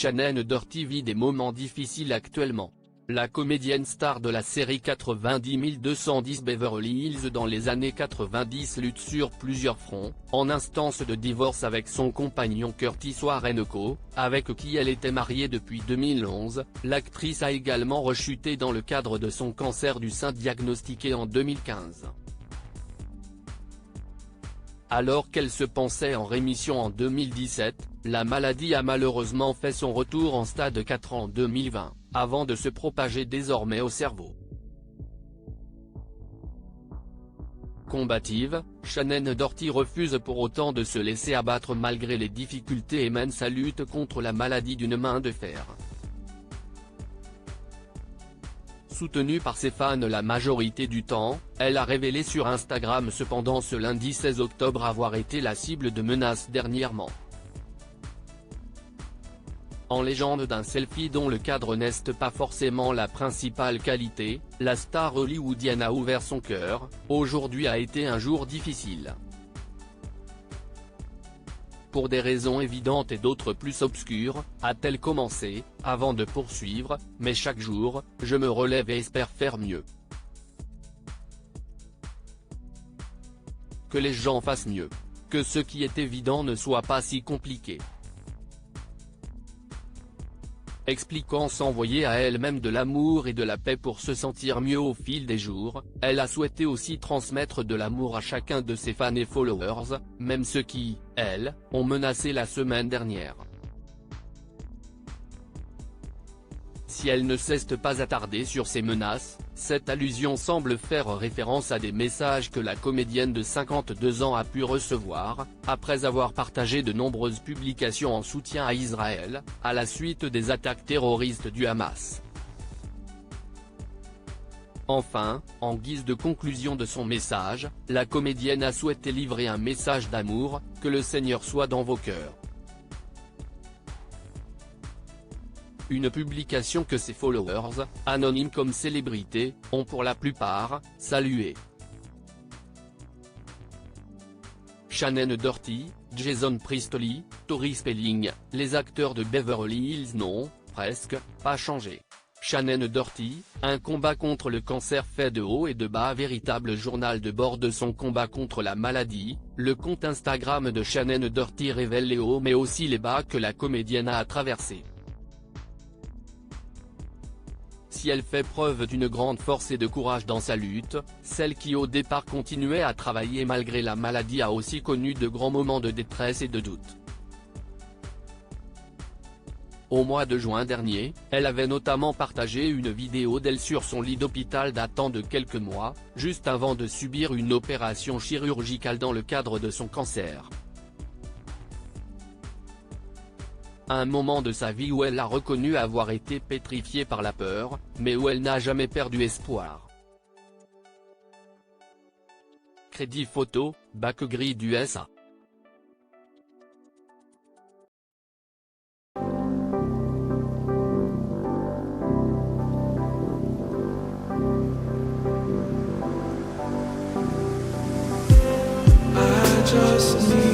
Shannon Doherty vit des moments difficiles actuellement. La comédienne star de la série 90210 Beverly Hills dans les années 90 lutte sur plusieurs fronts, en instance de divorce avec son compagnon Curtis Warrenco, avec qui elle était mariée depuis 2011, l'actrice a également rechuté dans le cadre de son cancer du sein diagnostiqué en 2015. Alors qu'elle se pensait en rémission en 2017, la maladie a malheureusement fait son retour en stade 4 en 2020, avant de se propager désormais au cerveau. Combative, Shannon Doherty refuse pour autant de se laisser abattre malgré les difficultés et mène sa lutte contre la maladie d'une main de fer. Soutenue par ses fans la majorité du temps, elle a révélé sur Instagram cependant ce lundi 16 octobre avoir été la cible de menaces dernièrement. En légende d'un selfie dont le cadre n'est pas forcément la principale qualité, la star hollywoodienne a ouvert son cœur. Aujourd'hui a été un jour difficile. Pour des raisons évidentes et d'autres plus obscures, a-t-elle commencé, avant de poursuivre, mais chaque jour, je me relève et espère faire mieux. Que les gens fassent mieux. Que ce qui est évident ne soit pas si compliqué. Expliquant s'envoyer à elle-même de l'amour et de la paix pour se sentir mieux au fil des jours, elle a souhaité aussi transmettre de l'amour à chacun de ses fans et followers, même ceux qui, elle, ont menacé la semaine dernière. Si elle ne s'est pas attardée sur ces menaces, cette allusion semble faire référence à des messages que la comédienne de 52 ans a pu recevoir, après avoir partagé de nombreuses publications en soutien à Israël, à la suite des attaques terroristes du Hamas. Enfin, en guise de conclusion de son message, la comédienne a souhaité livrer un message d'amour, que le Seigneur soit dans vos cœurs. Une publication que ses followers, anonymes comme célébrités, ont pour la plupart, salué. Shannon Doherty, Jason Priestley, Tori Spelling, les acteurs de Beverly Hills n'ont, presque, pas changé. Shannon Doherty, un combat contre le cancer fait de haut et de bas. Véritable journal de bord de son combat contre la maladie, le compte Instagram de Shannon Doherty révèle les hauts mais aussi les bas que la comédienne a traversés. Si elle fait preuve d'une grande force et de courage dans sa lutte, celle qui au départ continuait à travailler malgré la maladie a aussi connu de grands moments de détresse et de doute. Au mois de juin dernier, elle avait notamment partagé une vidéo d'elle sur son lit d'hôpital datant de quelques mois, juste avant de subir une opération chirurgicale dans le cadre de son cancer. Un moment de sa vie où elle a reconnu avoir été pétrifiée par la peur, mais où elle n'a jamais perdu espoir. Crédit photo, Backgrid USA. I just need